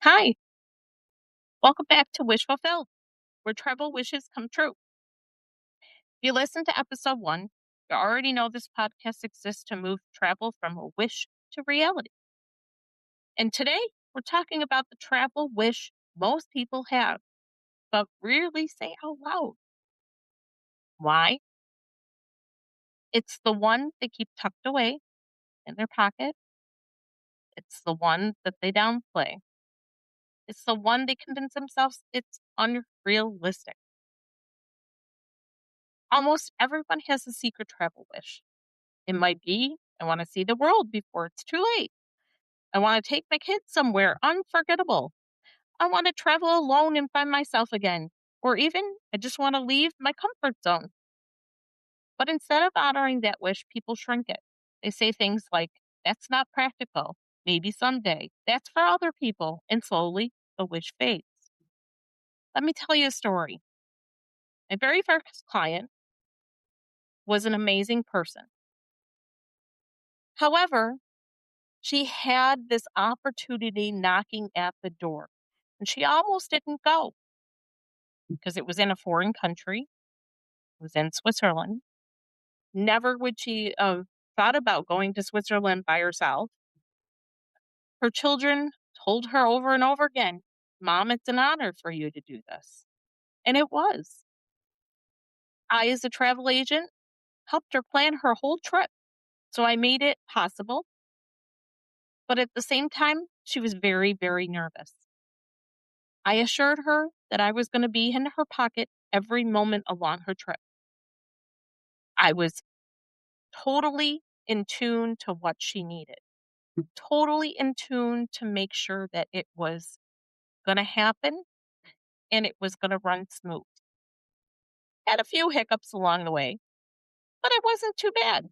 Hi, welcome back to Wish Fulfilled, where travel wishes come true. If you listen to episode 1, you already know this podcast exists to move travel from a wish to reality. And today, we're talking about the travel wish most people have, but rarely say out loud. Why? It's the one they keep tucked away in their pocket. It's the one that they downplay. It's the one they convince themselves it's unrealistic. Almost everyone has a secret travel wish. It might be, I want to see the world before it's too late. I want to take my kids somewhere unforgettable. I want to travel alone and find myself again. Or even, I just want to leave my comfort zone. But instead of honoring that wish, people shrink it. They say things like, that's not practical. Maybe someday. That's for other people. And slowly, the wish fades. Let me tell you a story. My very first client was an amazing person. However, she had this opportunity knocking at the door, and she almost didn't go because it was in a foreign country. It was in Switzerland. Never would she have thought about going to Switzerland by herself. Her children told her over and over again, Mom, it's an honor for you to do this. And it was. I, as a travel agent, helped her plan her whole trip. So I made it possible. But at the same time, she was very, very nervous. I assured her that I was going to be in her pocket every moment along her trip. I was totally in tune to what she needed, totally in tune to make sure that it was going to happen and it was going to run smooth. Had a few hiccups along the way, but it wasn't too bad.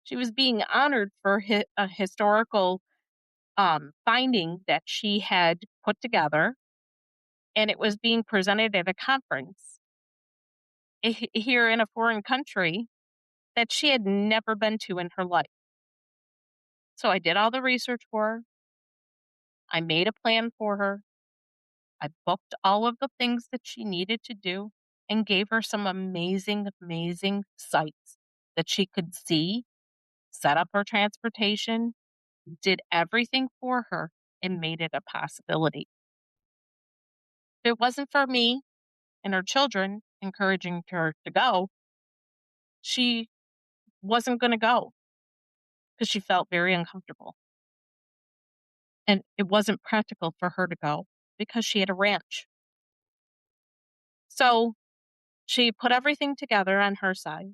She was being honored for a historical finding that she had put together, and it was being presented at a conference here in a foreign country that she had never been to in her life. So I did all the research for her. I made a plan for her. I booked all of the things that she needed to do and gave her some amazing, amazing sites that she could see, set up her transportation, did everything for her, and made it a possibility. If it wasn't for me and her children encouraging her to go, she wasn't going to go because she felt very uncomfortable. And it wasn't practical for her to go because she had a ranch. So she put everything together on her side,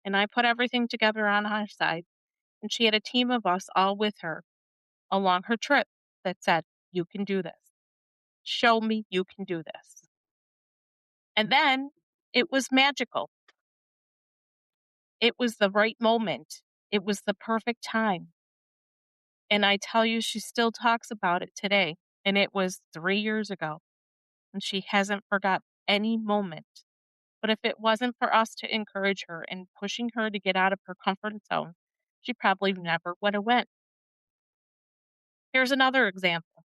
and I put everything together on our side. And she had a team of us all with her along her trip that said, you can do this. Show me you can do this. And then it was magical. It was the right moment. It was the perfect time. And I tell you, she still talks about it today. And it was 3 years ago. And she hasn't forgot any moment. But if it wasn't for us to encourage her and pushing her to get out of her comfort zone, she probably never would have went. Here's another example.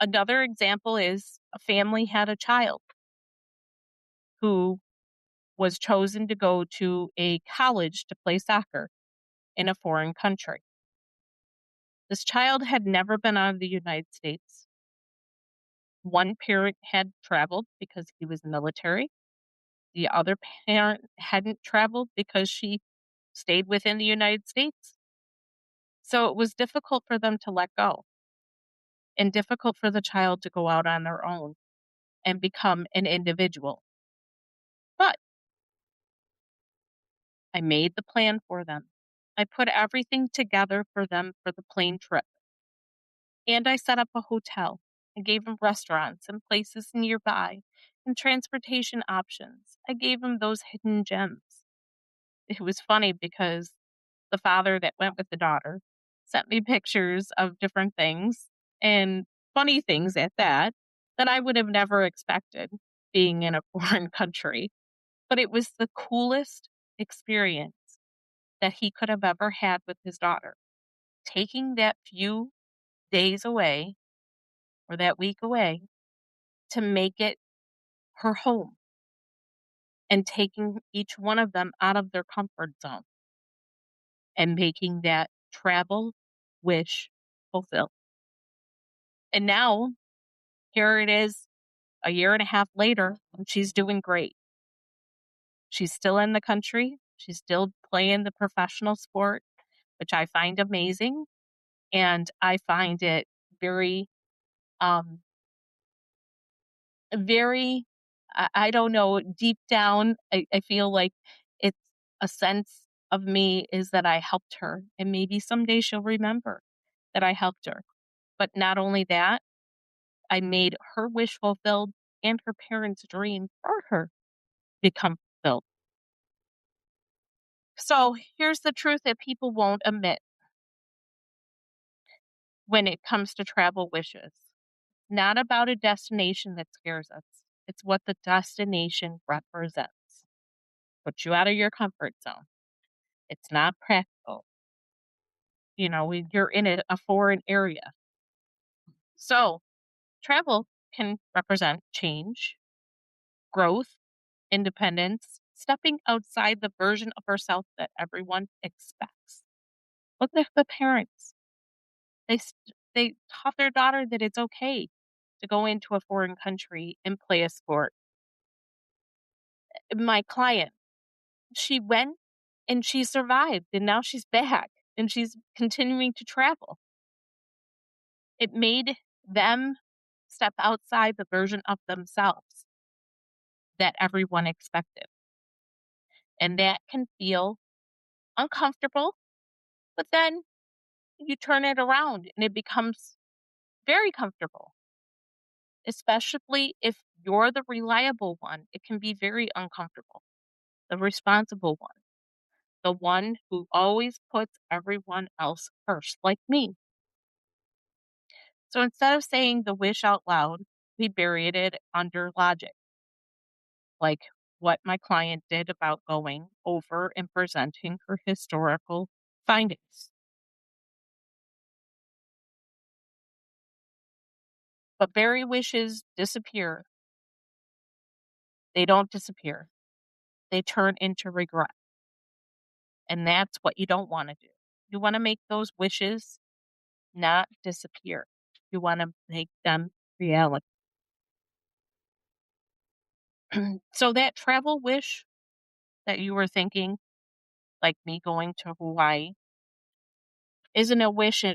Another example is a family had a child who was chosen to go to a college to play soccer in a foreign country. This child had never been out of the United States. One parent had traveled because he was military. The other parent hadn't traveled because she stayed within the United States. So it was difficult for them to let go and difficult for the child to go out on their own and become an individual. But I made the plan for them. I put everything together for them for the plane trip. And I set up a hotel and gave them restaurants and places nearby and transportation options. I gave them those hidden gems. It was funny because the father that went with the daughter sent me pictures of different things and funny things at that I would have never expected being in a foreign country. But it was the coolest experience that he could have ever had with his daughter. taking that few days away or that week away to make it her home and taking each one of them out of their comfort zone and making that travel wish fulfilled. And now here it is a year and a half later, and she's doing great. She's still in the country. She's still playing the professional sport, which I find amazing. And I find it very, um, very, I don't know, deep down, I feel like it's a sense of me is that I helped her. And maybe someday she'll remember that I helped her. But not only that, I made her wish fulfilled and her parents' dream for her become fulfilled. So here's the truth that people won't admit when it comes to travel wishes. Not about a destination that scares us. It's what the destination represents. Put you out of your comfort zone. It's not practical. You know, you're in a foreign area. So travel can represent change, growth, independence, stepping outside the version of herself that everyone expects. Look at the parents. They taught their daughter that it's okay to go into a foreign country and play a sport. My client, she went and she survived, and now she's back and she's continuing to travel. It made them step outside the version of themselves that everyone expected. And that can feel uncomfortable, but then you turn it around and it becomes very comfortable, especially if you're the reliable one. It can be very uncomfortable. The responsible one, the one who always puts everyone else first, like me. So instead of saying the wish out loud, we buried it under logic, like what my client did about going over and presenting her historical findings. But bury wishes disappear. They don't disappear. They turn into regret. And that's what you don't want to do. You want to make those wishes not disappear. You want to make them reality. So that travel wish that you were thinking, like me going to Hawaii, isn't a wish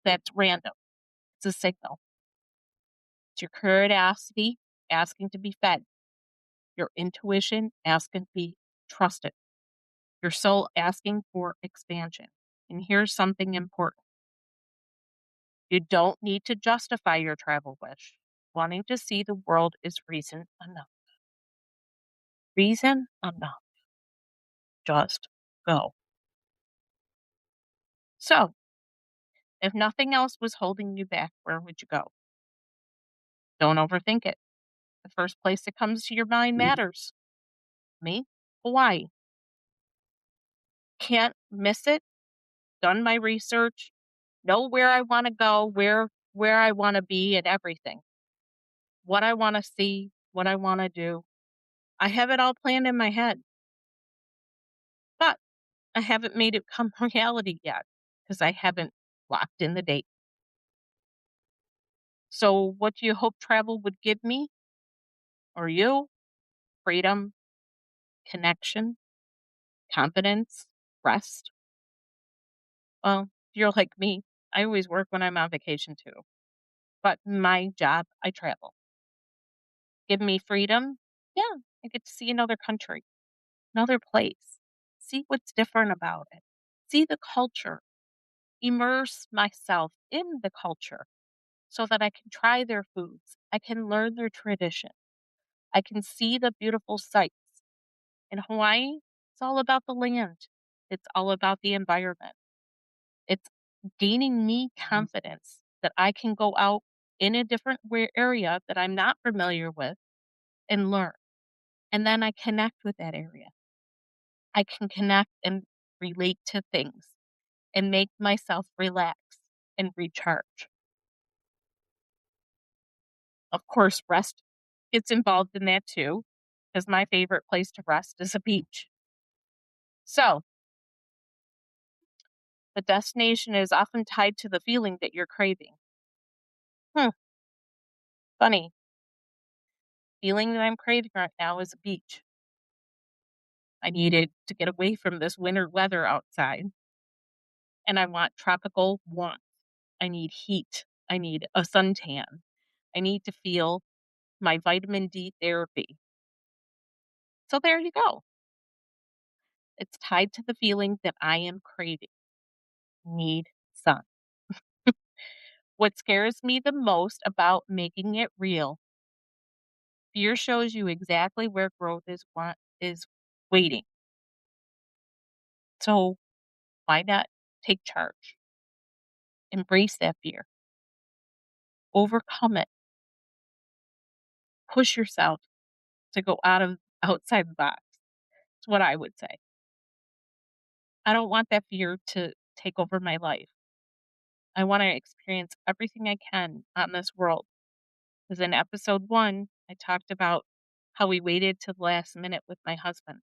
that's random. It's a signal. It's your curiosity asking to be fed, your intuition asking to be trusted, your soul asking for expansion. And here's something important. You don't need to justify your travel wish. Wanting to see the world is reason enough. Reason enough. Just go. So, if nothing else was holding you back, where would you go? Don't overthink it. The first place that comes to your mind matters. Me? Hawaii. Can't miss it. Done my research. Know where I want to go, where I want to be and everything. What I want to see, what I want to do. I have it all planned in my head. But I haven't made it come reality yet because I haven't locked in the date. So what do you hope travel would give me or you? Freedom, connection, confidence, rest. Well, if you're like me, I always work when I'm on vacation too. But my job, I travel. Give me freedom. Yeah, I get to see another country, another place, see what's different about it, see the culture, immerse myself in the culture so that I can try their foods, I can learn their tradition, I can see the beautiful sights. In Hawaii, it's all about the land, it's all about the environment. It's gaining me confidence that I can go out in a different area that I'm not familiar with and learn. And then I connect with that area. I can connect and relate to things and make myself relax and recharge. Of course, rest gets involved in that too, because my favorite place to rest is a beach. So, the destination is often tied to the feeling that you're craving. Hmm, funny. Feeling that I'm craving right now is a beach. I needed to get away from this winter weather outside, and I want tropical warmth. I need heat. I need a suntan. I need to feel my vitamin D therapy. So there you go. It's tied to the feeling that I am craving. Need sun. What scares me the most about making it real, fear shows you exactly where growth is waiting. So why not take charge? Embrace that fear. Overcome it. Push yourself to go outside the box. That's what I would say. I don't want that fear to take over my life. I want to experience everything I can on this world. Because in episode 1, I talked about how we waited to the last minute with my husband.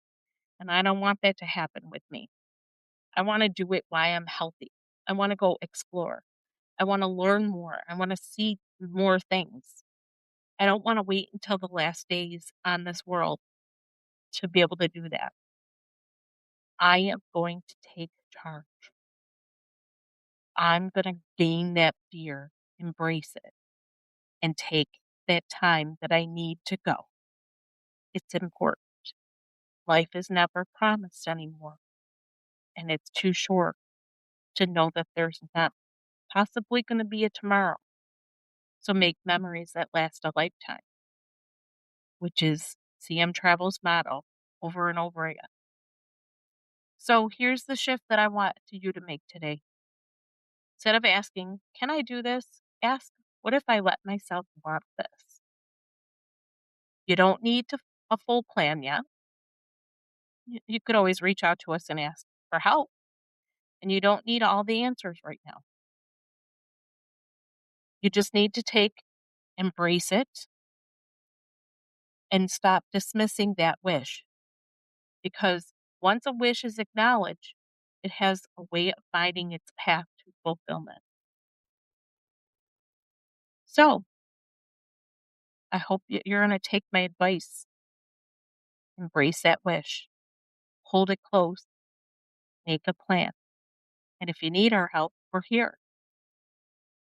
And I don't want that to happen with me. I want to do it while I'm healthy. I want to go explore. I want to learn more. I want to see more things. I don't want to wait until the last days on this world to be able to do that. I am going to take charge. I'm going to gain that fear, embrace it, and take that time that I need to go. It's important. Life is never promised anymore, and it's too short to know that there's not possibly going to be a tomorrow. So make memories that last a lifetime, which is CM Travel's motto over and over again. So here's the shift that I want you to make today. Instead of asking, can I do this? Ask, what if I let myself want this? You don't need a full plan yet. You could always reach out to us and ask for help. And you don't need all the answers right now. You just need to embrace it, and stop dismissing that wish. Because once a wish is acknowledged, it has a way of finding its path to fulfillment. So I hope you're going to take my advice. Embrace that wish. Hold it close. Make a plan. And if you need our help, we're here.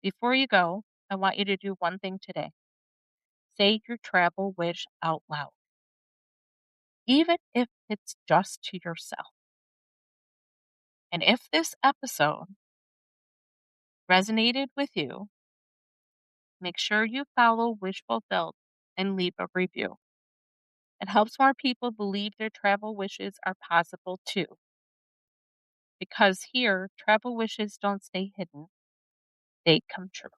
Before you go, I want you to do one thing today. Say your travel wish out loud, even if it's just to yourself. And if this episode resonated with you, make sure you follow Wish Fulfilled and leave a review. It helps more people believe their travel wishes are possible too. Because here, travel wishes don't stay hidden, they come true.